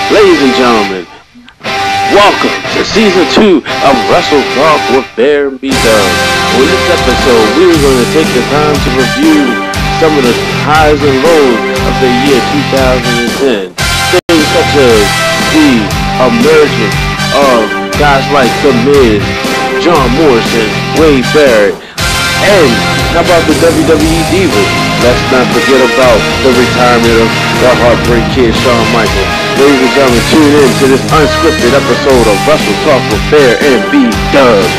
Ladies and gentlemen, welcome to Season 2 of Wrestle Talk with Bear and BDuB. On this episode, we are going to take the time to review some of the highs and lows of the year 2010. Things such as the emergence of guys like The Miz, John Morrison, Wade Barrett, and how about the WWE Divas? Let's not forget about the retirement of the Heartbreak Kid, Shawn Michaels. Ladies and gentlemen, tune in to this unscripted episode of Wrestle Talk with Bear and BDuB.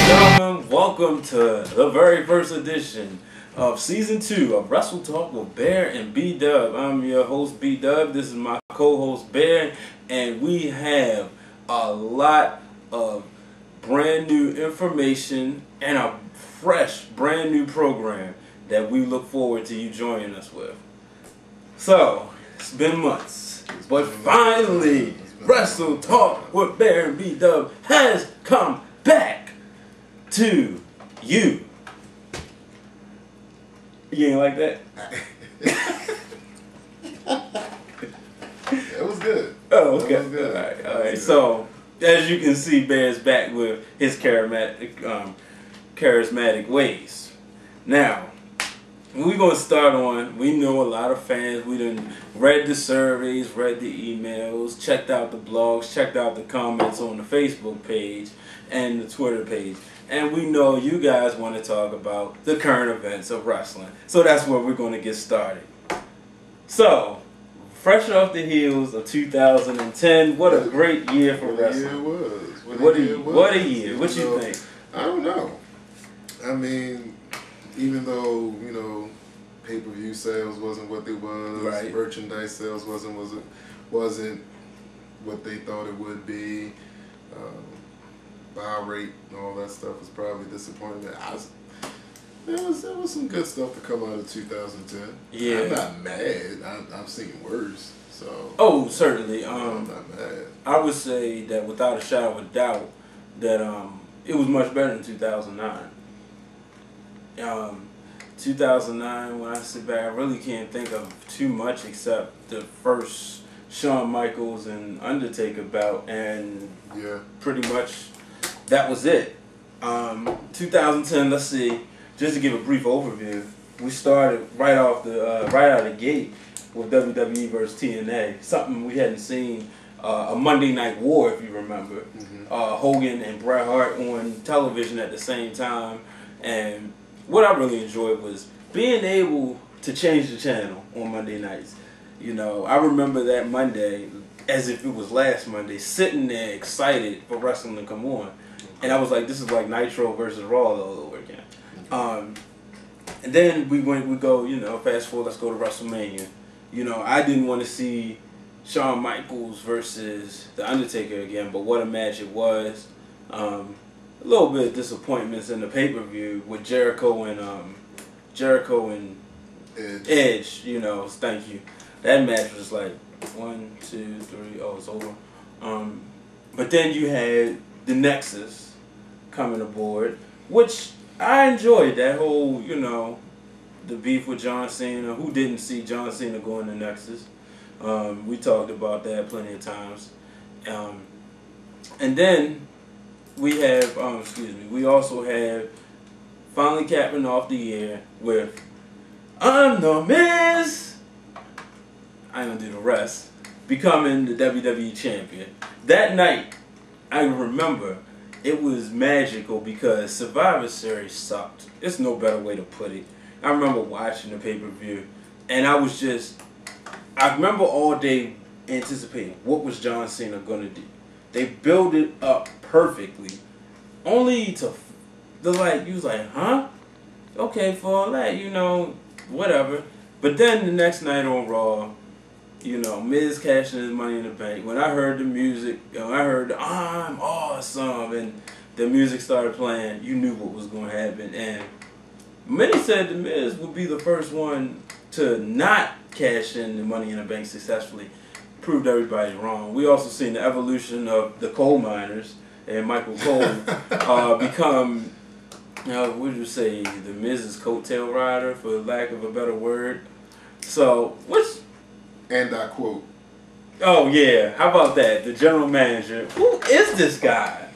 Gentlemen, welcome to the very first edition of Season 2 of Wrestle Talk with Bear and BDuB. I'm your host, BDuB. This is my co-host, Bear, and we have a lot of brand new information and a fresh, brand new program that we look forward to you joining us with. So, it's been months, but finally, Wrestle Talk with Bear and BDuB has come back to you. You ain't like that? It was good. Oh, okay. It was good. All right. So, as you can see, Bear's back with his charismatic ways. Now, we're going to start on, we know a lot of fans, we done read the surveys, read the emails, checked out the blogs, checked out the comments on the Facebook page and the Twitter page. And we know you guys want to talk about the current events of wrestling. So that's where we're going to get started. So, fresh off the heels of 2010, what a great year for wrestling. What a year. What you think? I don't know. I mean, even though, you know, pay-per-view sales wasn't what they was, right. Merchandise sales wasn't what they thought it would be, buy rate and all that stuff was probably disappointing. There was some good stuff to come out of 2010. Yeah. I'm not mad. I've seen worse. So. Oh, certainly. I'm not mad. I would say that without a shadow of a doubt that it was much better than 2009. 2009, when I sit back, I really can't think of too much except the first Shawn Michaels and Undertaker bout, and yeah, pretty much that was it. 2010, let's see, just to give a brief overview, we started right out of the gate with WWE versus TNA, something we hadn't seen, a Monday Night War, if you remember. Hogan and Bret Hart on television at the same time, and what I really enjoyed was being able to change the channel on Monday nights. You know, I remember that Monday as if it was last Monday, sitting there excited for wrestling to come on. And I was like, this is like Nitro versus Raw all over again. And then we go, you know, fast forward, let's go to WrestleMania. You know, I didn't want to see Shawn Michaels versus The Undertaker again, but what a match it was. A little bit of disappointments in the pay-per-view with Jericho and Edge. You know, thank you. That match was like 1, 2, 3. Oh, it's over. But then you had the Nexus coming aboard, which I enjoyed. That whole, you know, the beef with John Cena. Who didn't see John Cena go in the Nexus? We talked about that plenty of times. And then we have, we also have finally capping off the year with I'm the Miz. I ain't gonna do the rest. Becoming the WWE champion. That night, I remember it was magical because Survivor Series sucked. There's no better way to put it. I remember watching the pay-per-view, and I remember all day anticipating what was John Cena gonna do. They build it up perfectly, only to you was like, huh? Okay, for all that, you know, whatever. But then the next night on Raw, you know, Miz cashing his Money in the Bank. When I heard the music, you know, I heard the, I'm awesome, and the music started playing, you knew what was going to happen. And many said the Miz would be the first one to not cash in the Money in the Bank successfully. Proved everybody wrong. We also seen the evolution of the coal miners and Michael Cole become, you know, what would you say, the Miz's coattail rider, for lack of a better word. So, and I quote, Oh yeah, how about that? The general manager. Who is this guy?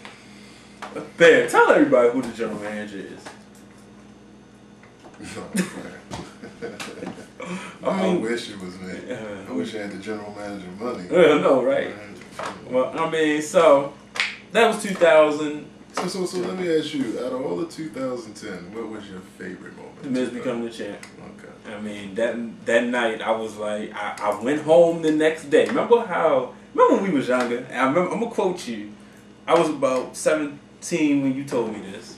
Bear, tell everybody who the general manager is. I wish it was me. I wish I had the general manager money. No, right? Well, I mean, so that was 2000. So let me ask you, out of all the 2010, what was your favorite moment? The Miz becoming the champ. Okay. I mean, that night I was like, I went home the next day. Remember when we was younger? I'm gonna quote you. I was about 17 when you told me this,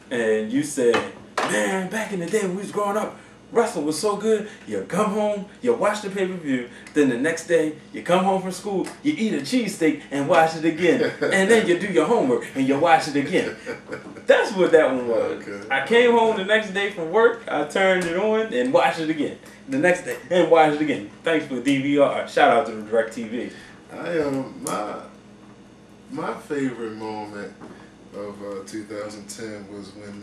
and you said, "Man, back in the day when we was growing up, wrestling was so good. You come home, you watch the pay-per-view, then the next day you come home from school, you eat a cheesesteak and watch it again, and then you do your homework and you watch it again." That's what that one was. Okay. I came home the next day from work, I turned it on and watched it again. The next day and watched it again. Thanks for DVR. Shout out to the DirecTV. My favorite moment of 2010 was when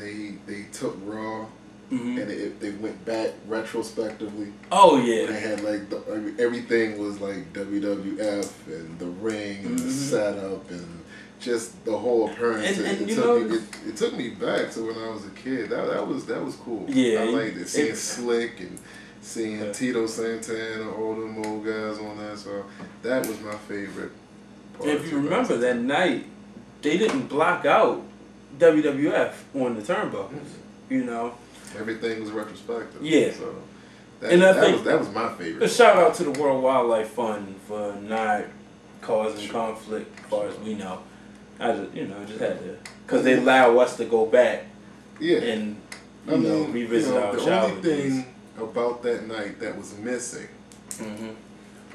they took Raw. Mm-hmm. And they went back retrospectively. Oh yeah. They had like everything was like WWF and the ring and the setup and just the whole appearance. It took me back to when I was a kid. That was cool. Yeah. I liked it. Seeing Slick and seeing Tito Santana, all them old guys on that. So that was my favorite part. If you remember that night, they didn't block out WWF on the turnbuckles. You know. Everything was retrospective. Yeah. So that was my favorite. A shout out to the World Wildlife Fund for not causing conflict, as far as we know. I just had to, because they allow us to go back. Yeah. And revisit our childhood. The only thing about that night that was missing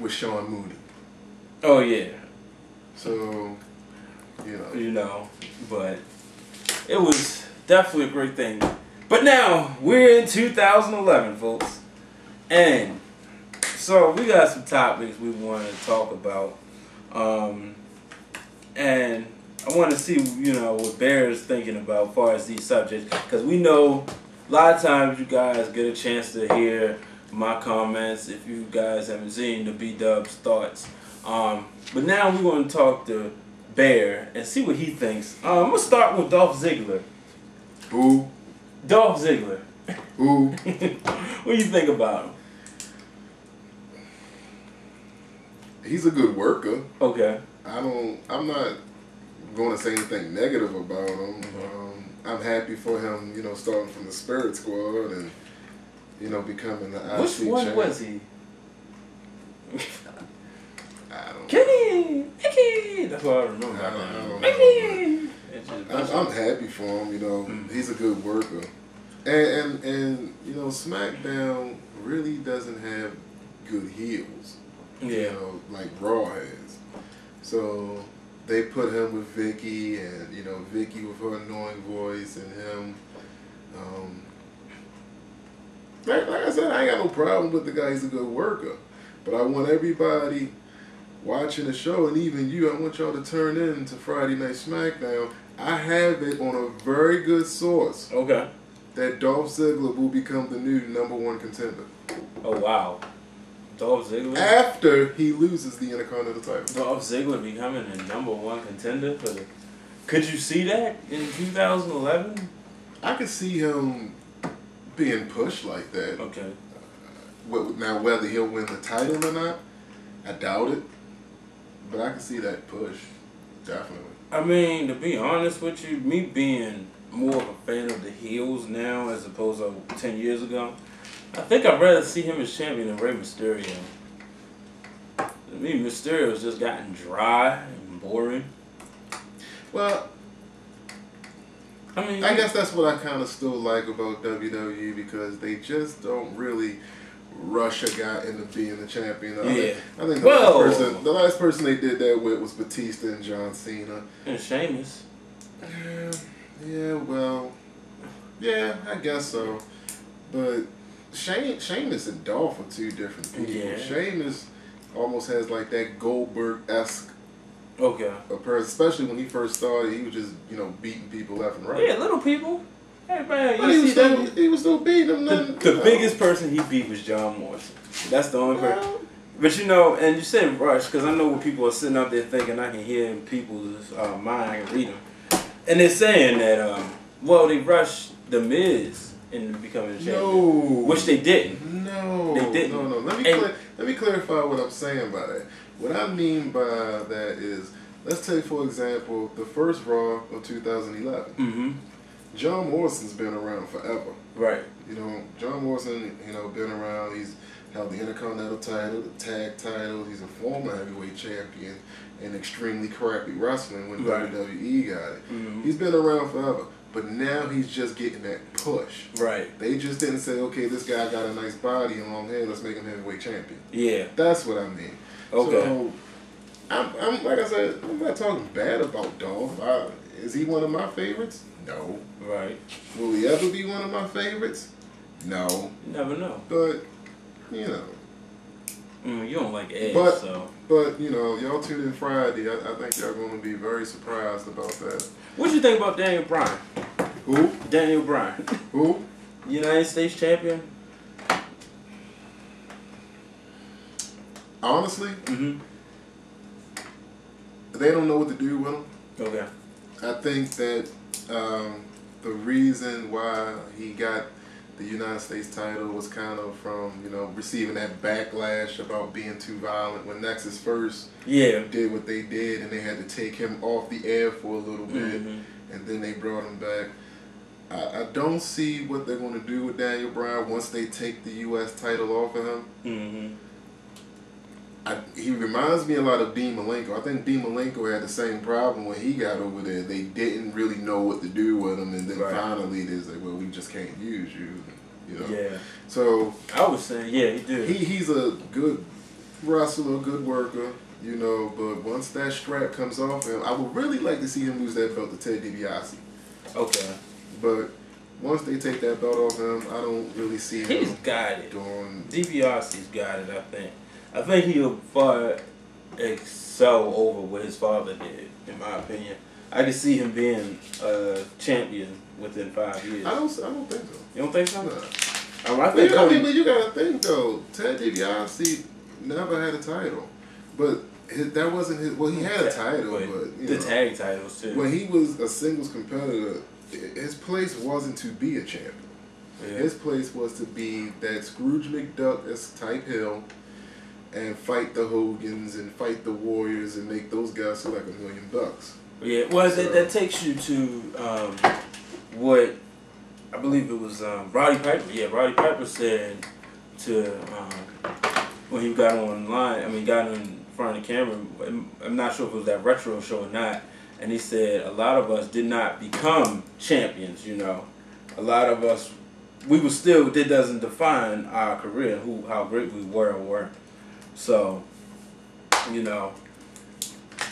was Sean Mooney. Oh yeah. So, but it was definitely a great thing. But now, we're in 2011, folks. And so we got some topics we want to talk about. And I want to see, what Bear is thinking about as far as these subjects. Because we know a lot of times you guys get a chance to hear my comments if you guys haven't seen the BDuB's thoughts. But now we're going to talk to Bear and see what he thinks. I'm going to start with Dolph Ziggler. Who? Dolph Ziggler. Who? What do you think about him? He's a good worker. Okay. I'm not going to say anything negative about him. I'm happy for him, starting from the Spirit Squad and, becoming the IC Which one champ. was he? I don't know. Mickey! That's what I remember. I don't know. Mickey! I'm happy for him, he's a good worker. And SmackDown really doesn't have good heels. Yeah. Like Raw has. So they put him with Vicky and, Vicky with her annoying voice and him. Like I said, I ain't got no problem with the guy, he's a good worker. But I want everybody watching the show, and even you, I want y'all to turn in to Friday Night SmackDown. I have it on a very good source. Okay. That Dolph Ziggler will become the new #1 contender. Oh, wow. Dolph Ziggler? After he loses the Intercontinental title. Dolph Ziggler becoming the #1 contender for the... Could you see that in 2011? I could see him being pushed like that. Okay. Now, whether he'll win the title or not, I doubt it. But I can see that push. Definitely. I mean, to be honest with you, me being more of a fan of the heels now as opposed to 10 years ago, I think I'd rather see him as champion than Rey Mysterio. I mean, Mysterio's just gotten dry and boring. Well, I guess that's what I kind of still like about WWE, because they just don't really rush a guy into being the champion. Yeah. I think the last person they did that with was Batista and John Cena. And Sheamus. Yeah, I guess so. But Sheamus and Dolph are two different people. Yeah. Sheamus almost has like that Goldberg-esque appearance, especially when he first started. He was just, beating people left and right. Yeah, little people. Hey, man, he was still beating them. The biggest person he beat was John Morrison. That's the only person. But you know, and you said rush because I know what people are sitting up there thinking. I can hear in people's mind. I can read them, and they're saying that well, they rushed the Miz into becoming a champion, No, which they didn't. No, they didn't. No. Let me clarify what I'm saying by that. What I mean by that is, let's take for example the first Raw of 2011. Mm-hmm. John Morrison's been around forever. Right. You know, John Morrison, been around. He's held the Intercontinental title, the tag title. He's a former heavyweight champion in extremely crappy wrestling when WWE got it. Mm-hmm. He's been around forever. But now he's just getting that push. Right. They just didn't say, okay, this guy got a nice body and long hair, let's make him heavyweight champion. Yeah. That's what I mean. Okay. So, I'm like I said, I'm not talking bad about Dolph. Is he one of my favorites? No. Right. Will he ever be one of my favorites? No. You never know. But, you know. You don't like Edge, so. But, y'all tune in Friday. I think y'all going to be very surprised about that. What you think about Daniel Bryan? Who? Daniel Bryan. Who? United States champion. Honestly, they don't know what to do with him. Okay. I think that the reason why he got the United States title was kind of from, receiving that backlash about being too violent when Nexus first did what they did, and they had to take him off the air for a little bit, and then they brought him back. I don't see what they're going to do with Daniel Bryan once they take the U.S. title off of him. He reminds me a lot of Dean Malenko. I think Dean Malenko had the same problem when he got over there. They didn't really know what to do with him, and then finally they said, well, we just can't use you. Yeah. So I was saying, yeah, he did. He's a good wrestler, good worker, but once that strap comes off him, I would really like to see him lose that belt to Ted DiBiase. Okay. But once they take that belt off him, I don't really see him. He's got it. Doing DiBiase's got it, I think. I think he'll far excel over what his father did, in my opinion. I can see him being a champion within 5 years. I don't think so. You don't think so? No. I think but you gotta think though. Ted DiBiase never had a title, but that wasn't his. Well, he had a title, but the tag titles too. When he was a singles competitor, his place wasn't to be a champion. Yeah. His place was to be that Scrooge McDuck type heel, and fight the Hogans and fight the Warriors and make those guys feel like $1 million. Yeah, well, that takes you to what I believe it was Roddy Piper. Yeah, Roddy Piper said to when he got online. I mean, got in front of the camera. I'm not sure if it was that retro show or not. And he said a lot of us did not become champions. A lot of us, we were still. That doesn't define our career. How great we were or weren't. So,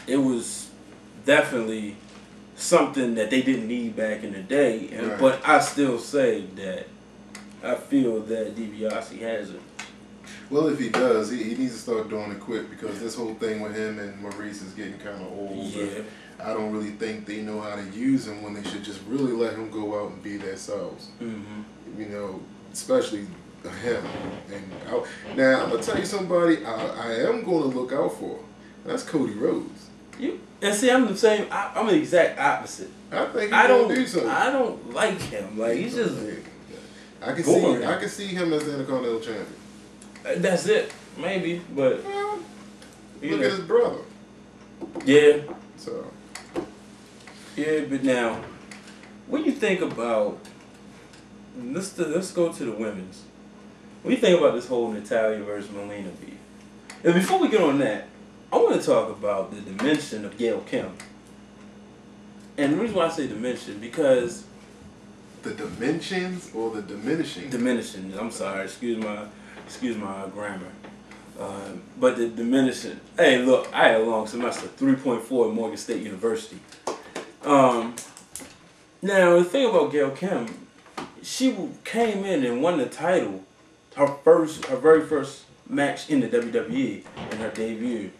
it was definitely something that they didn't need back in the day. But I still say that I feel that DiBiase has it. Well, if he does, he needs to start doing it quick because this whole thing with him and Maurice is getting kind of old. Yeah. I don't really think they know how to use him when they should just really let him go out and be themselves. Especially him. And now I'm gonna tell you somebody I am going to look out for. That's Cody Rhodes. And see, I'm the same. I'm the exact opposite. I think he's gonna do something. I don't like him. Like he's just. I can see him as the Intercontinental Champion. That's it, maybe, but look at his brother. Yeah. So. Yeah, but now, what do you think about? Let's go to the women's. What do you think about this whole Natalya versus Melina beef? And before we get on that, I want to talk about the dimension of Gail Kim. And the reason why I say dimension, because... The dimensions or the diminishing? Diminishing. I'm sorry. Excuse my grammar. But the diminishing... Hey, look, I had a long semester, 3.4 at Morgan State University. Now, the thing about Gail Kim, she came in and won the title, her very first match in the WWE in her debut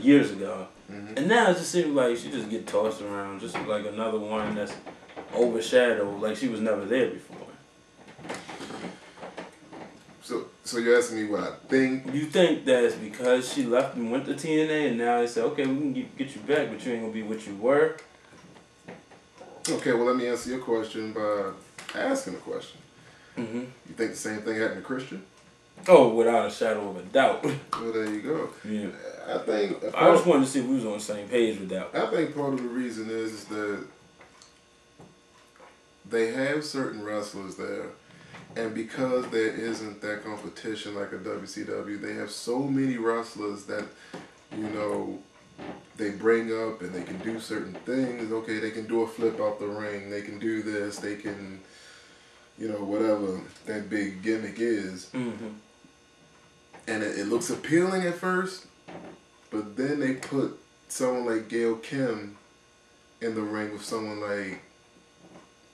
years ago. And now it just seems like she just get tossed around, just like another one that's overshadowed, like she was never there before. So you're asking me what I think? You think that it's because she left and went to TNA, and now they said, okay, we can get you back, but you ain't gonna be what you were? Okay, well, let me answer your question by asking a question. Mm-hmm. You think the same thing happened to Christian? Oh, without a shadow of a doubt. Well, there you go. Yeah. I think. I just wanted to see if we was on the same page with that. I think part of the reason is that they have certain wrestlers there, and because there isn't that competition like a WCW, they have so many wrestlers that, you know, they bring up and they can do certain things. Okay, they can do a flip out the ring. They can do this. They can, you know, whatever that big gimmick is. Mm-hmm. And it looks appealing at first, but then they put someone like Gail Kim in the ring with someone like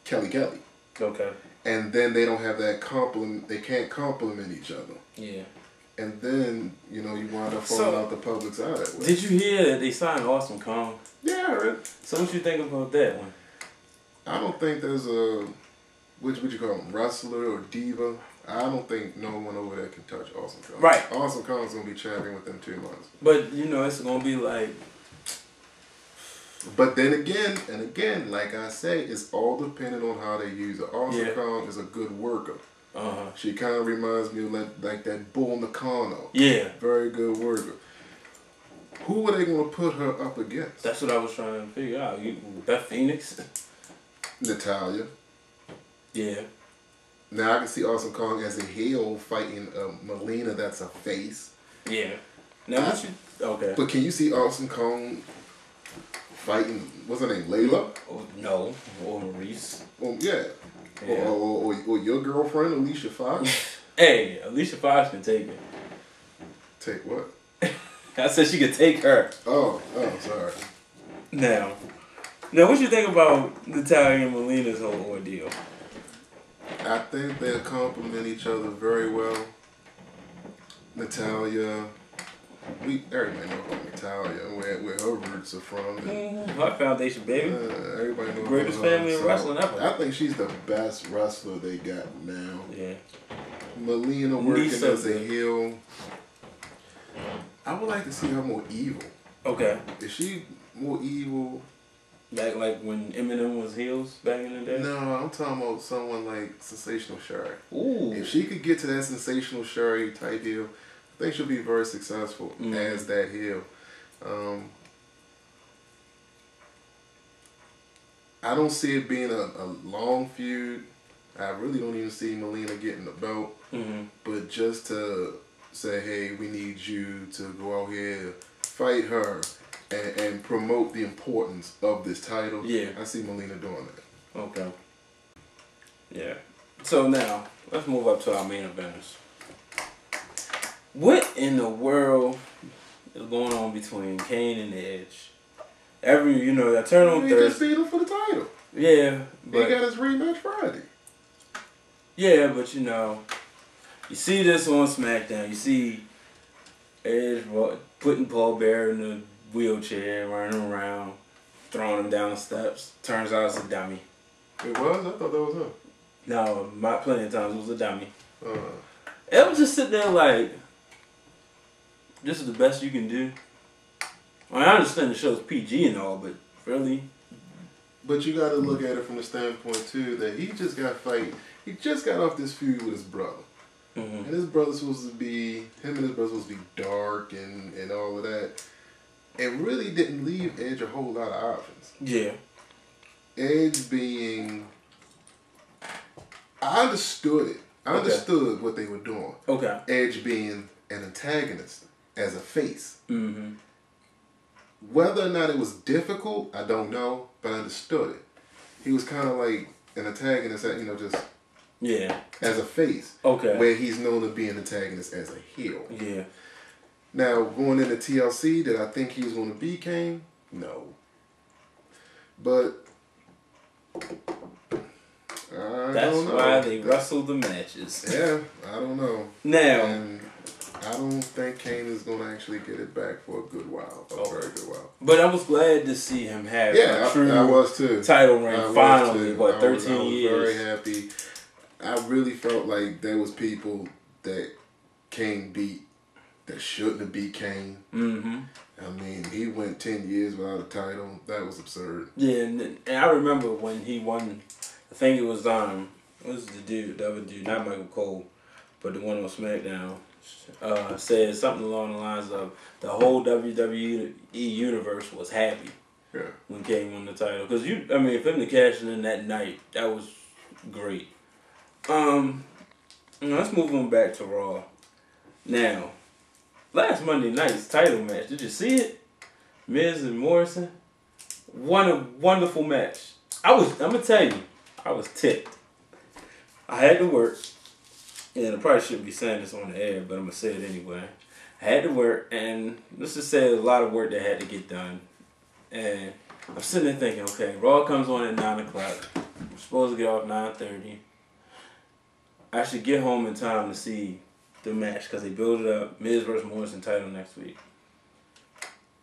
Kelly. Okay. And then they don't have that compliment. They can't compliment each other. Yeah. And then, you know, you wind up falling out the public's eye that way. Did you hear that they signed Awesome Kong? Yeah, I heard. So what you think about that one? I don't think there's a, what you call him, wrestler or diva. I don't think no one over there can touch Awesome Kong. Right. Awesome Kong's going to be champion within 2 months. But, you know, it's going to be like... But then again, like I say, it's all dependent on how they use it. Awesome Kong is a good worker. Uh-huh. She kind of reminds me of like that Bull Nakano. Yeah. Very good worker. Who are they going to put her up against? That's what I was trying to figure out. Beth Phoenix? Natalia. Yeah. Now I can see Awesome Kong as a heel fighting Melina that's a face. Yeah. Now what you... Okay. But can you see Awesome Kong fighting, what's her name, Layla? Oh, no. Or Maurice. Oh, yeah. Or your girlfriend, Alicia Fox? Hey, Alicia Fox can take it. Take what? I said she could take her. Oh, sorry. Now what you think about Natalia and Melina's whole ordeal? I think they complement each other very well. Natalia, everybody knows about Natalia, where her roots are from. Her foundation, baby. Everybody knows Greatest about her. family in wrestling ever. I think she's the best wrestler they got now. Yeah. Melina working as a heel. I would like to see her more evil. Okay. Is she more evil? Like when Eminem was heels back in the day? No, I'm talking about someone like Sensational Sherry. Ooh. If she could get to that Sensational Sherry type heel, I think she'll be very successful as that heel. I don't see it being a long feud. I really don't even see Melina getting the belt. Mm-hmm. But just to say, hey, we need you to go out here, fight her, and promote the importance of this title. Yeah. I see Melina doing that. Okay. Yeah. So now, let's move up to our main eventers. What in the world is going on between Kane and Edge? I turn on He Thursday. just beat him for the title. Yeah, but... He got his rematch Friday. Yeah, but you see this on SmackDown. You see Edge putting Paul Bearer in the wheelchair, running around, throwing him down the steps. Turns out it's a dummy. It was? I thought that was him. No, plenty of times it was a dummy. It was just sitting there like, this is the best you can do. I understand the show's PG and all, but really? But you got to look at it from the standpoint, too, that he just got off this feud with his brother. Mm-hmm. And his brother's supposed to be, him and his brother supposed to be dark and all of that. It really didn't leave Edge a whole lot of options. Yeah. Edge being, I understood it. I understood what they were doing. Okay. Edge being an antagonist as a face. Mm-hmm. Whether or not it was difficult, I don't know, but I understood it. He was kind of like an antagonist, as a face. Okay. Where he's known to be an antagonist as a heel. Yeah. Now, going into TLC, did I think he was going to be Kane? No. But That's why they wrestle the matches. Yeah, I don't know. Now, and I don't think Kane is going to actually get it back for a good while. Very good while. But I was glad to see him have a true I was too. title reign finally. 13 I was years. very happy. I really felt like there was people that Kane beat that shouldn't have beat Kane. Mm-hmm. I mean, he went 10 years without a title. That was absurd. Yeah, and I remember when he won. I think it was what was the other dude, not Michael Cole, but the one on SmackDown. Said something along the lines of the whole WWE universe was happy when Kane won the title. Because for him to cash in that night, that was great. Let's move on back to Raw. Now, last Monday night's title match, did you see it? Miz and Morrison. What a wonderful match. I'm gonna tell you, I was tipped. I had to work. And I probably shouldn't be saying this on the air, but I'm going to say it anyway. I had to work, and let's just say a lot of work that had to get done. And I'm sitting there thinking, okay, Raw comes on at 9 o'clock. I'm supposed to get off 9:30. I should get home in time to see the match because they build it up. Miz versus Morrison title next week.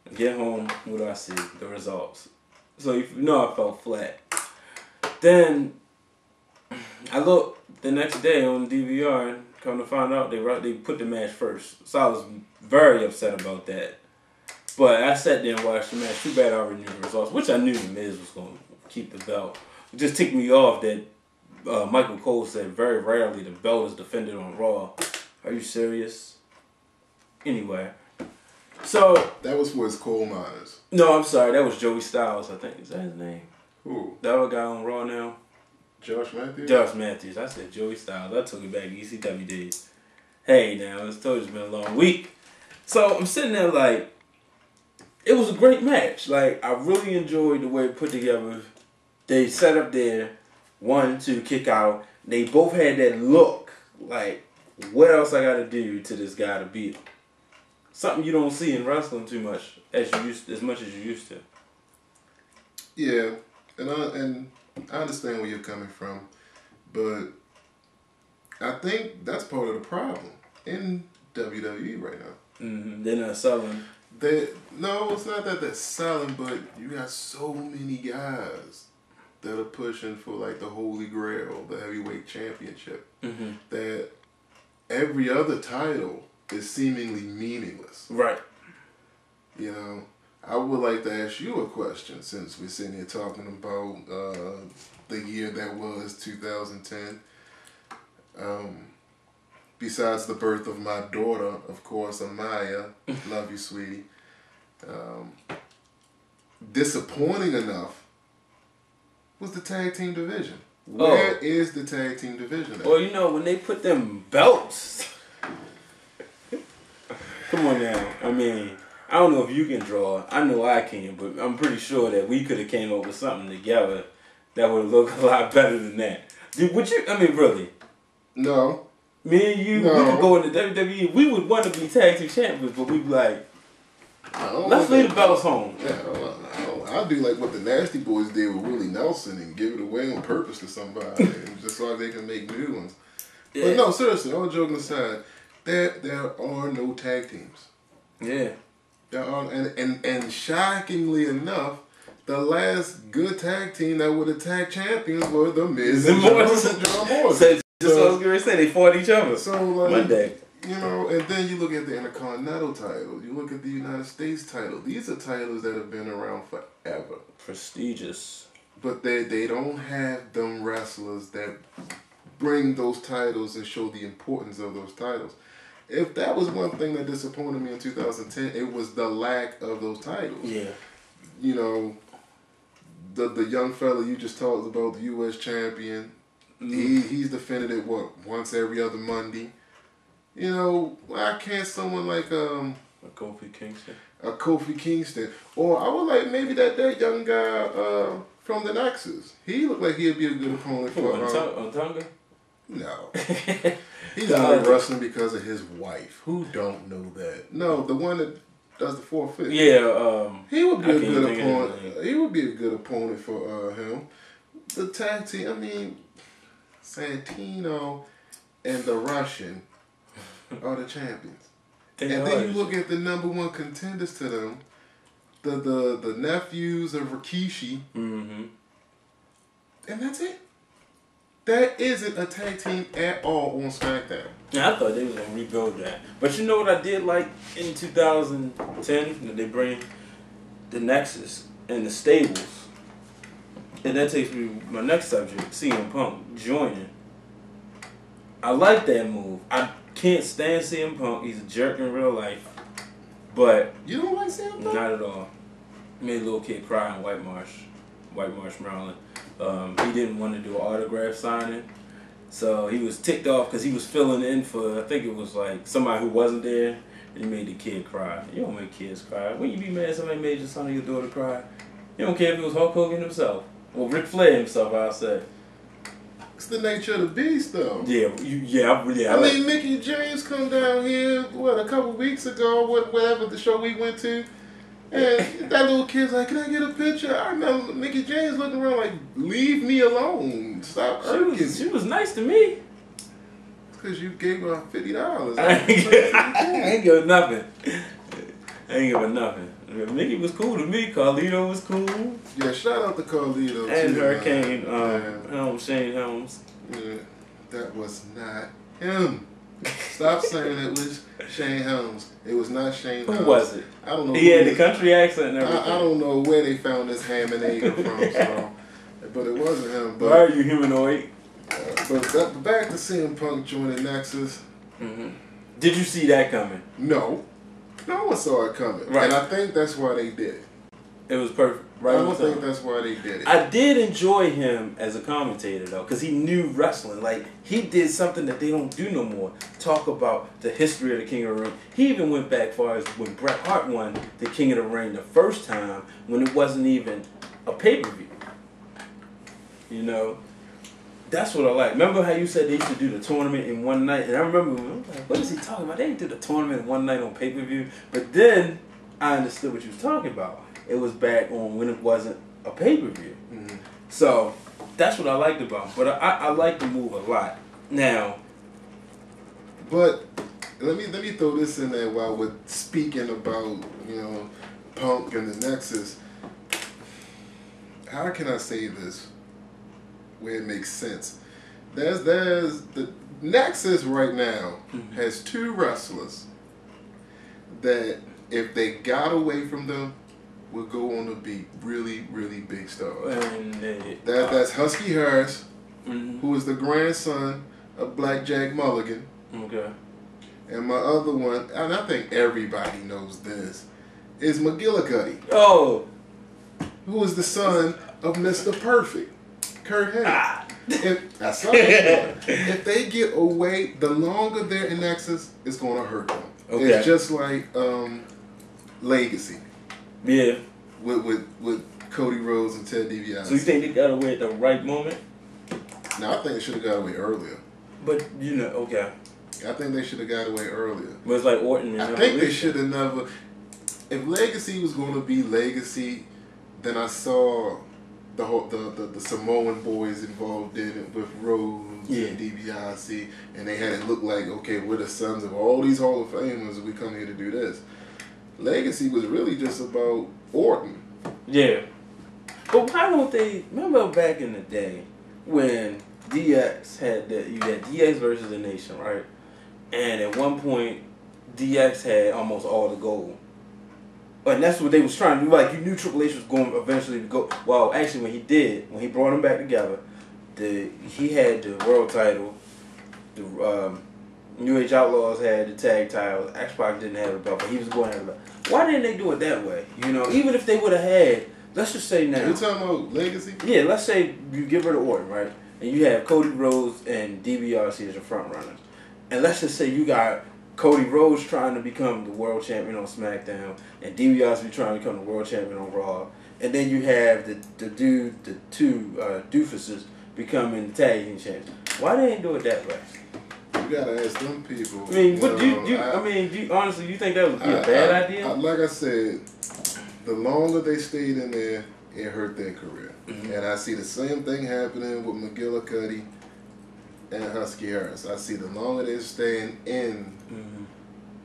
I get home, what do I see? The results. So I felt flat. Then I looked the next day on DVR and come to find out they put the match first. So I was very upset about that. But I sat there and watched the match. Too bad I already knew the results, which I knew the Miz was going to keep the belt. It just ticked me off that Michael Cole said very rarely the belt is defended on Raw. Are you serious? Anyway. So that was for his coal miners. No, I'm sorry. That was Joey Styles, I think. Is that his name? Who? The other guy on Raw now? Josh Matthews? Josh Matthews. I said Joey Styles. I took it back ECW days. Hey, now, I told you it's been a long week. So, I'm sitting there like, it was a great match. Like, I really enjoyed the way it put together. They set up there, 1, 2, kick out. They both had that look. Like, what else I got to do to this guy to beat him? Something you don't see in wrestling too much as much as you used to. Yeah, and I understand where you're coming from, but I think that's part of the problem in WWE right now. Mm-hmm. They're not selling. No, it's not that they're selling, but you got so many guys that are pushing for like the Holy Grail, the heavyweight championship, that every other title is seemingly meaningless. Right. You know, I would like to ask you a question since we're sitting here talking about the year that was 2010. Besides the birth of my daughter, of course, Amaya, love you, sweetie. Disappointing enough was the tag team division. Where is the tag team division at? Well, when they put them belts. Come on now. I mean, I don't know if you can draw. I know I can, but I'm pretty sure that we could have came up with something together that would look a lot better than that. Would you? I mean, really? No. Me and you, we could go into WWE. We would want to be tag team champions, but we'd be like, let's leave the belts home. Yeah, I'll do like what the Nasty Boys did with Willie Nelson and give it away on purpose to somebody, and just so they can make new ones. Yeah. But no, seriously, all joking aside, there are no tag teams. Yeah. There are, and shockingly enough, the last good tag team that would have tag champions were the Miz and John Morrison. Just what I was going to say, they fought each other. So like, Monday. And then you look at the Intercontinental title, you look at the United States title. These are titles that have been around forever. Prestigious. But they don't have them wrestlers that bring those titles and show the importance of those titles. If that was one thing that disappointed me in 2010, it was the lack of those titles. Yeah. The young fella you just talked about, the U.S. champion, he's defended it, once every other Monday. Why can't someone like a Kofi Kingston? A Kofi Kingston. Or I would like maybe that young guy from the Nexus. He looked like he'd be a good opponent for Tonga? No. He's only wrestling because of his wife. Who don't know that? No, the one that does the 4-5. Yeah, he would be a good opponent. He would be a good opponent for him. The tag team, I mean, Santino and the Russian are the champions. And then you look at the number one contenders to them, the nephews of Rikishi, and that's it. That isn't a tag team at all on SmackDown. Yeah, I thought they was gonna rebuild that. But you know what I did like in 2010? They bring the Nexus and the stables. And that takes me to my next subject, CM Punk joining. I like that move. I can't stand CM Punk. He's a jerk in real life. But You don't like CM Punk? not at all. Made a little kid cry in White Marsh, Maryland. He didn't want to do an autograph signing. So he was ticked off because he was filling in for, I think it was like somebody who wasn't there. And he made the kid cry. You don't make kids cry. When you be mad somebody made your son or your daughter cry, you don't care if it was Hulk Hogan himself. Or Ric Flair himself, I'll say. It's the nature of the beast, though. Yeah, I mean, Mickey James come down here, a couple weeks ago, whatever the show we went to, and that little kid's like, "Can I get a picture?" I remember Mickey James looking around like, "Leave me alone. Stop irking." She was nice to me. It's because you gave her $50. I ain't give her nothing. I ain't give her nothing. Mickey was cool to me. Carlito was cool. Yeah, shout out to Carlito And too, Hurricane, Shane Helms. Yeah, that was not him. Stop saying it was Shane Helms. It was not Shane Helms. Who was it? I don't know. He had the country accent and everything. I don't know where they found this ham and egg from, so, but it wasn't him. But, why are you humanoid? But back to CM Punk joining Nexus. Mm-hmm. Did you see that coming? No one saw it coming, right. And I think that's why they did it. It was perfect. Right. I don't think that's why they did it. I did enjoy him as a commentator though, because he knew wrestling. Like he did something that they don't do no more. Talk about the history of the King of the Ring. He even went back far as when Bret Hart won the King of the Ring the first time when it wasn't even a pay-per-view. You know, that's what I like. Remember how you said they used to do the tournament in one night? And I remember, I'm like, what is he talking about? They didn't do the tournament in one night on pay-per-view. But then I understood what you was talking about. It was back on when it wasn't a pay-per-view. Mm-hmm. So that's what I liked about him. But I like the move a lot. Now, but let me throw this in there while we're speaking about, Punk and the Nexus. How can I say this where it makes sense? There's the Nexus right now has two wrestlers that if they got away from them would go on to be really, really big stars. That's Husky Harris, who is the grandson of Blackjack Mulligan. Okay. And my other one, and I think everybody knows this, is McGillicuddy. Oh. Who is the son of Mr. Perfect, Kurt Hennig. If they get away, the longer they're in Nexus, it's going to hurt them. Okay. It's just like Legacy. Yeah. With Cody Rhodes and Ted DiBiase. So you think they got away at the right moment? No, I think they should have got away earlier. But, okay. I think they should have got away earlier. But it's like Orton. I think they should have never. If Legacy was going to be Legacy, then I saw the Samoan boys involved in it with Rhodes and DiBiase, and they had it look like, okay, we're the sons of all these Hall of Famers, we come here to do this. Legacy was really just about Orton. Yeah. But why don't they, remember back in the day when DX you had DX versus the Nation, right? And at one point, DX had almost all the gold. And that's what they was trying to do. Like, you knew Triple H was going eventually to go. Well, actually, when he brought them back together, he had the world title. The New Age Outlaws had the tag title. X-Pac didn't have the belt, but he was going to have the belt. Why didn't they do it that way? Even if they would have had, let's just say now. You talking about Legacy? Yeah, let's say you give her the Orton, right? And you have Cody Rhodes and DiBiase as your front runners. And let's just say you got Cody Rhodes trying to become the world champion on SmackDown, and DiBiase trying to become the world champion on Raw. And then you have the two doofuses becoming the tag team champions. Why they ain't do it that way? You gotta ask them people. I mean, do you honestly think that would be a bad idea? Like I said, the longer they stayed in there, it hurt their career. Mm-hmm. And I see the same thing happening with McGillicuddy and Husky Harris. I see the longer they're staying in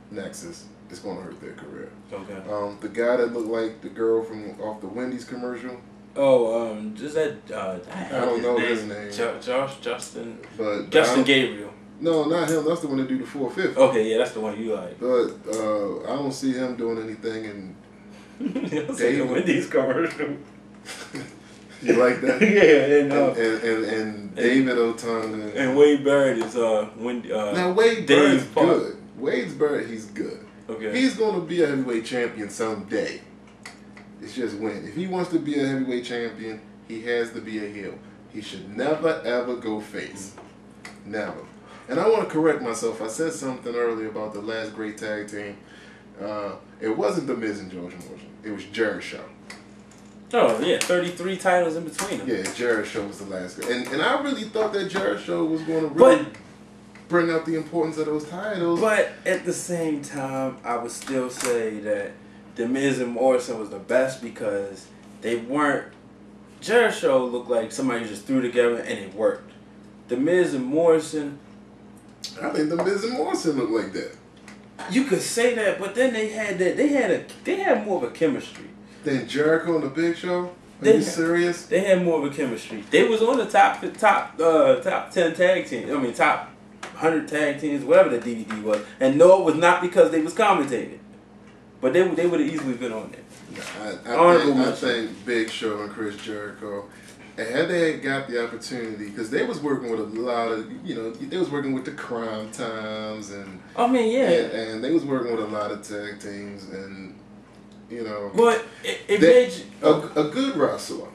Nexus, it's going to hurt their career. Okay. The guy that looked like the girl from off the Wendy's commercial, Just that. I don't know his name. Justin Gabriel. No, not him. That's the one that do the 450. Okay, yeah, that's the one you like. But I don't see him doing anything in. David Wendy's commercial. You like that? Yeah, and David Otunga. And Wade Barrett is Wendy. Now Wade Barrett's good. Wade's Barrett, he's good. Okay. He's going to be a heavyweight champion someday. It's just when. If he wants to be a heavyweight champion, he has to be a heel. He should never ever go face. Never. And I want to correct myself. I said something earlier about the last great tag team. It wasn't The Miz and George Morrison. It was Jericho. Oh, yeah, 33 titles in between them. Yeah, Jericho was the last guy. And I really thought that Jericho was going to really bring out the importance of those titles. But at the same time, I would still say that The Miz and Morrison was the best because they weren't... Jericho looked like somebody just threw together and it worked. The Miz and Morrison... I think The Miz and Morrison look like that. You could say that, but then they had more of a chemistry. Then Jericho and the Big Show? Are you serious? They had more of a chemistry. They was on the top 10 tag teams. I mean, top 100 tag teams, whatever the DVD was. And no, it was not because they was commentating. But they would have easily been on there. I think Big Show and Chris Jericho, and had they got the opportunity, because they was working with a lot of, they was working with the Crime Times and and they was working with a lot of tag teams and but it made you, a good wrestler.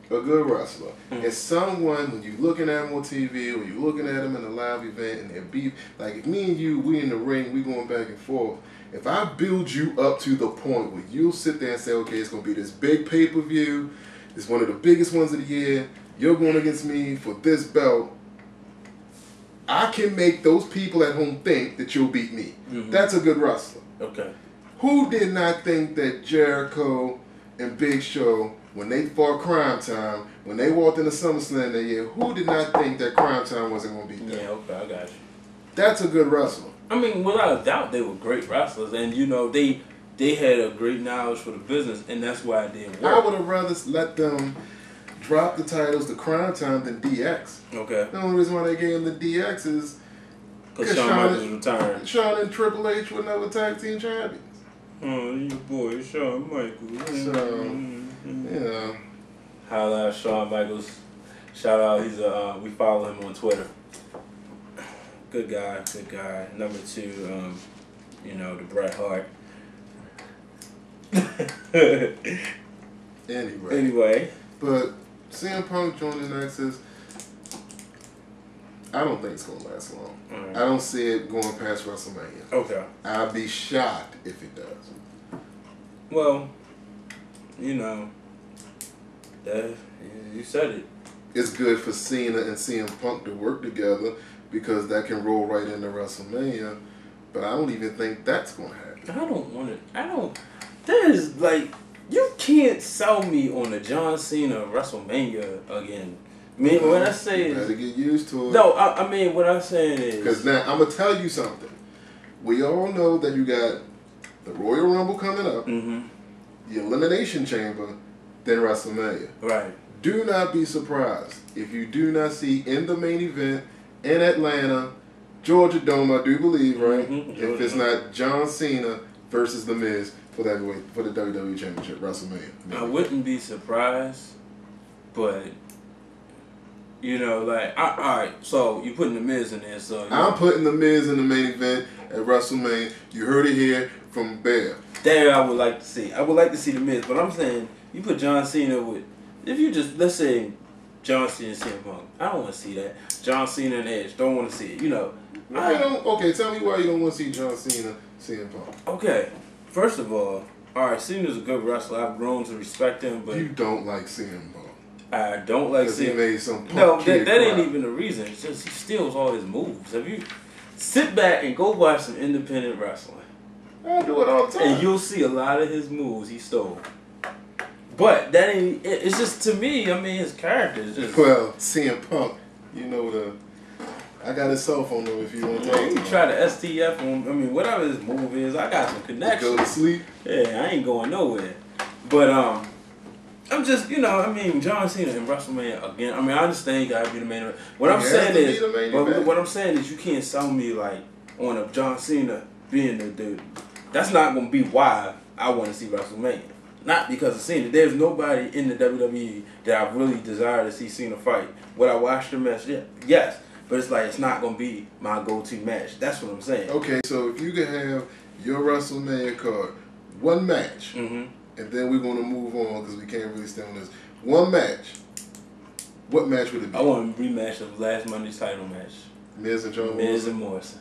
A good wrestler is someone, when you're looking at him on TV or you're looking at him in a live event and they're beef, like if me and you, we in the ring, we going back and forth. If I build you up to the point where you'll sit there and say, okay, it's going to be this big pay-per-view, it's one of the biggest ones of the year, you're going against me for this belt, I can make those people at home think that you'll beat me. That's a good wrestler. Okay. Who did not think that Jericho and Big Show, when they fought Crime Time, when they walked into SummerSlam that year, who did not think that Crime Time wasn't going to beat them? Yeah, okay, I got you. That's a good wrestler. I mean, without a doubt, they were great wrestlers, and they had a great knowledge for the business, and that's why it didn't work. I would have rather let them drop the titles to Crime Time than DX. Okay. The only reason why they gave him the DX is because Shawn Michaels retired. Shawn and Triple H were never tag team champions. Oh, your boy Shawn Michaels. So, Holla out Shawn Michaels. Shout out, we follow him on Twitter. Good guy. Number 2, the Bret Hart. Anyway. But CM Punk joining Nexus, I don't think it's going to last long. I don't see it going past WrestleMania. Okay. I'd be shocked if it does. Well, you said it. It's good for Cena and CM Punk to work together because that can roll right into WrestleMania. But I don't even think that's going to happen. There's you can't sell me on a John Cena WrestleMania again. I mean, when I say you better get used to it. No, I mean, what I'm saying is... Because now, I'm going to tell you something. We all know that you got the Royal Rumble coming up, the Elimination Chamber, then WrestleMania. Right. Do not be surprised if you do not see in the main event in Atlanta, Georgia Dome, I do believe, right? If it's not John Cena versus The Miz for the WWE Championship, WrestleMania. I wouldn't be surprised, but... alright, so you putting The Miz in there, so... I'm putting The Miz in the main event at WrestleMania. You heard it here from Bear. There I would like to see. I would like to see The Miz, but I'm saying, you put John Cena with... If you just, let's say, John Cena and CM Punk. I don't want to see that. John Cena and Edge, don't want to see it, Okay, tell me why you don't want to see John Cena, CM Punk. Okay, first of all, alright, Cena's a good wrestler. I've grown to respect him, but... You don't like CM Punk. I don't like seeing. He made some that ain't even the reason. It's just he steals all his moves. If you sit back and go watch some independent wrestling, I do it all the time, and you'll see a lot of his moves he stole. But that ain't. It's just, to me. I mean, his character is just. Well, CM Punk, I got his cell phone number if you want to talk. You try to STF him. I mean, whatever his move is, I got some connections. Go to sleep. Yeah, I ain't going nowhere. But I'm just, you know, I mean, John Cena in WrestleMania again. I mean, I understand you gotta be the main event. What I'm saying is, you can't sell me like on a John Cena being the dude. That's not gonna be why I want to see WrestleMania. Not because of Cena. There's nobody in the WWE that I really desire to see Cena fight. Would I watch the match? Yeah. Yes. But it's like, it's not gonna be my go-to match. That's what I'm saying. Okay, so if you could have your WrestleMania card, one match. And then we're going to move on because we can't really stay on this. One match. What match would it be? I want a rematch of last Monday's title match. Miz and John Morrison? Miz and Morrison.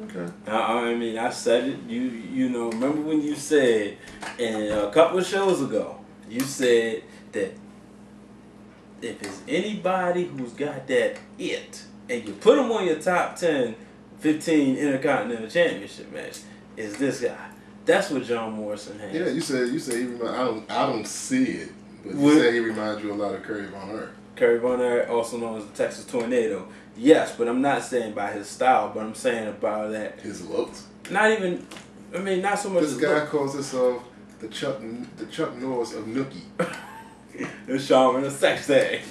Okay. I mean, I said it. You know, remember when you said, in a couple of shows ago, you said that if it's anybody who's got that it, and you put them on your top 10, 15 Intercontinental Championship match, is this guy. That's what John Morrison has. Yeah, you said he reminds. I don't see it, but you said he reminds you a lot of Curry Von Erich. Curry Von Erich, also known as the Texas Tornado. Yes, but I'm not saying by his style, but I'm saying about that. His looks. Not even. I mean, not so much. This guy calls himself the Chuck Norris of Nookie. The shaman of sex thing.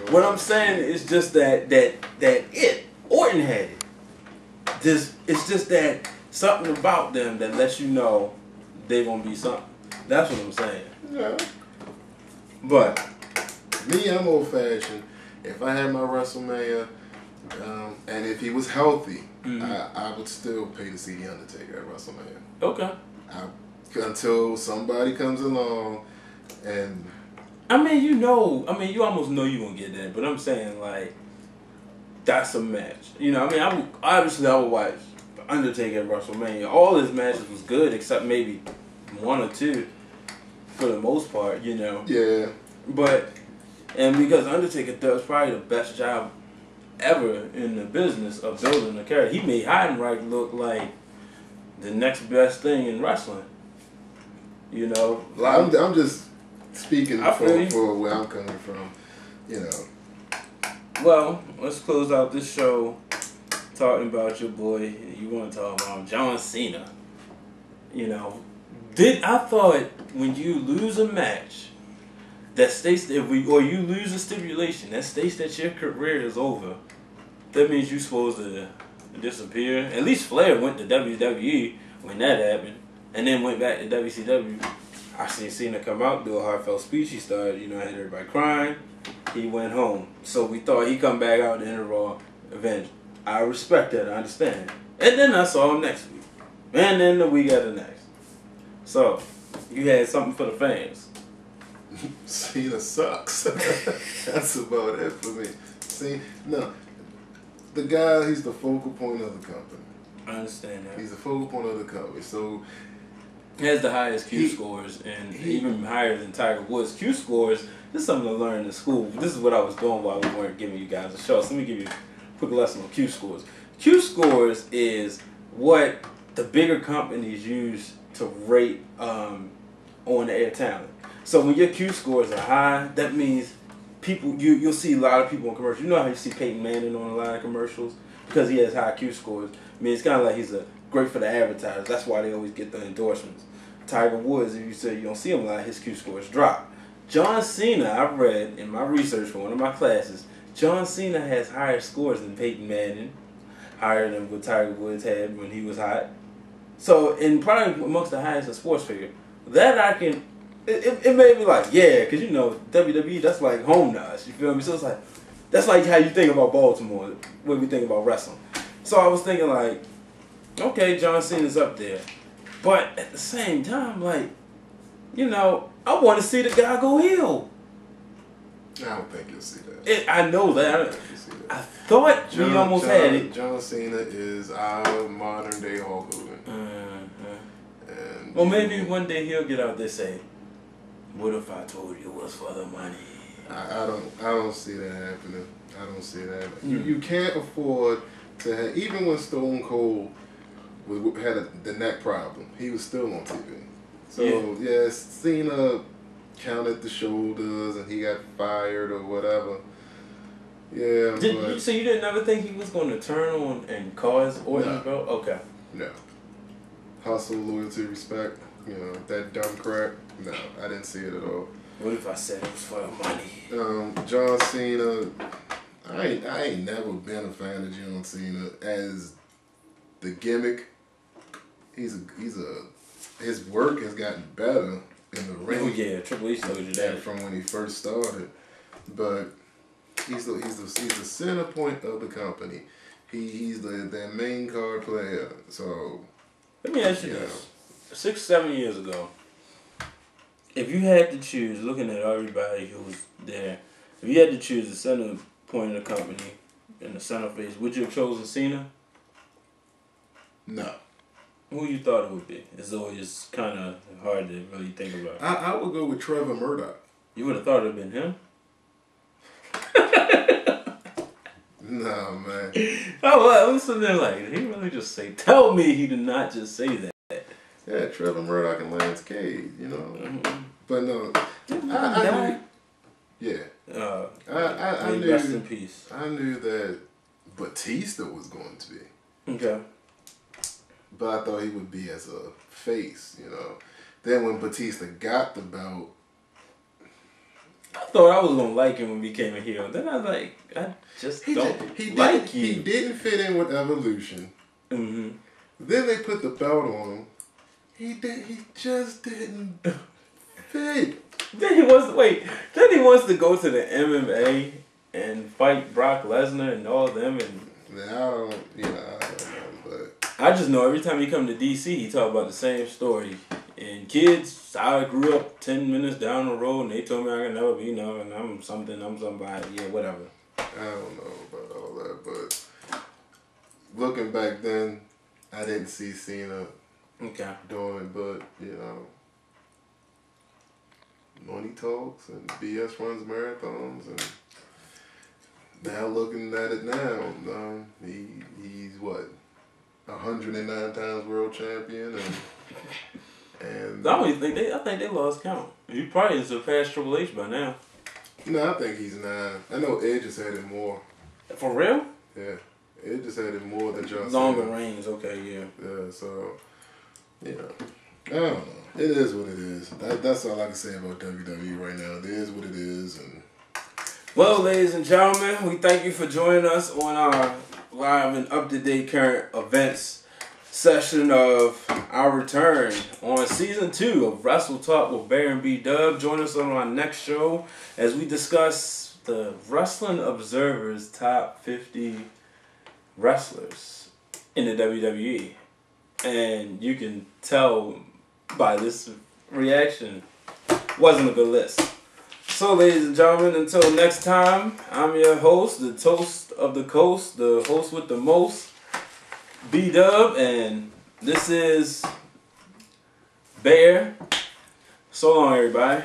What I'm saying is just that Orton had it. It's just that. Something about them that lets you know they're gonna be something. That's what I'm saying. Yeah. But me, I'm old fashioned. If I had my WrestleMania, and if he was healthy, I would still pay to see the Undertaker at WrestleMania. Okay. Until somebody comes along, and I mean, you almost know you're gonna get that. But I'm saying like, that's a match. You know, I mean, I would watch Undertaker at WrestleMania. All his matches was good except maybe one or two for the most part, you know. Yeah. But because Undertaker does probably the best job ever in the business of building a character. He made Heidenreich look like the next best thing in wrestling. You know. I'm just speaking for where I'm coming from, you know. Well, let's close out this show talking about your boy. You want to talk about John Cena. You know, I thought when you lose a match that states that or you lose a stipulation that states that your career is over, that means you're supposed to disappear. At least Flair went to WWE when that happened, and then went back to WCW. I seen Cena come out, do a heartfelt speech. He started, had everybody crying. He went home. So we thought he'd come back out in the Raw event. I respect that. I understand. And then I saw him next week. And then the week after next. So, you had something for the fans. Cena sucks. That's about it for me. See, no. The guy, he's the focal point of the company. I understand that. He's the focal point of the company. So, he has the highest Q scores, and even higher than Tiger Woods. Q scores, this is something to learn in school. This is what I was doing while we weren't giving you guys a show. So let me give you a quick lesson on Q scores. Q scores is what the bigger companies use to rate on the air talent. So when your Q scores are high, that means people you'll see a lot of people in commercials. You know how you see Peyton Manning on a lot of commercials? Because he has high Q scores. I mean, it's kind of like he's great for the advertisers. That's why they always get the endorsements. Tiger Woods, if you say you don't see him a lot, his Q scores drop. John Cena, I read in my research for one of my classes, John Cena has higher scores than Peyton Manning, higher than what Tiger Woods had when he was hot. So, and probably amongst the highest in sports figure. That I can, it made me like, yeah, because WWE, that's like home to us, you feel me? So it's like, that's like how you think about Baltimore, when we think about wrestling. So I was thinking like, okay, John Cena's up there. But at the same time, like, I want to see the guy go heel. I don't think you'll see that. I know that. I thought we almost had it. John Cena is our modern day Hulk Hogan. Well, maybe one day he'll get out there and say, "What if I told you it was for the money?" I don't see that happening. I don't see that. You can't afford to have, even when Stone Cold had the neck problem, he was still on TV. So yes, Cena counted the shoulders and he got fired or whatever. Yeah. So you didn't ever think he was going to turn on and cause Orton belt? Okay. No. Hustle, loyalty, respect. That dumb crap. No, I didn't see it at all. What if I said it was for the money? John Cena. I ain't never been a fan of John Cena as the gimmick. His work has gotten better in the ring. Oh yeah, Triple H told you that from when he first started, but he's the center point of the company. He's their main card player. So let me ask you this: 6-7 years ago, if you had to choose, looking at everybody who was there, if you had to choose the center point of the company and the center face, would you have chosen Cena? No. Who you thought it would be? It's always kind of hard to really think about. I would go with Trevor Murdoch. You would have thought it would have been him? No, man. Oh, well, I'm sitting there like, did he really just say, tell me he did not just say that. Yeah, Trevor Murdoch and Lance Cage, you know. Mm-hmm. But no, I knew. Yeah. I knew. Rest in peace. I knew that Batista was going to be. Okay. But I thought he would be as a face, you know. Then when Batista got the belt, I thought I was gonna like him when he became a heel. Then I was like, I just don't like you. He didn't fit in with Evolution. Mm-hmm. Then they put the belt on him. He just didn't fit. Then he wants to go to the MMA and fight Brock Lesnar and all them and. I don't know, but I just know every time he come to DC, he talk about the same story. And kids, I grew up 10 minutes down the road, and they told me I could never be nothing. I'm somebody. Yeah, whatever. I don't know about all that, but looking back then, I didn't see Cena doing it, but you know, money talks and BS runs marathons, and now looking at it now, he's what, 109 times world champion, and I think they lost count. He probably surpassed Triple H by now. No, I think he's 9. I know Edge has had it more. For real? Yeah, Edge has had it more than John Cena. Longer reigns, okay, yeah. Yeah, so I don't know. It is what it is. That's all I can say about WWE right now. It is what it is, and. Well, ladies and gentlemen, we thank you for joining us on our live and up-to-date current events session of our return on Season 2 of Wrestle Talk with Bear and BDuB. Join us on our next show as we discuss the Wrestling Observer's top 50 wrestlers in the WWE. And you can tell by this reaction, wasn't a good list. So, ladies and gentlemen, until next time, I'm your host, the toast of the coast, the host with the most, BDuB, and this is Bear. So long, everybody.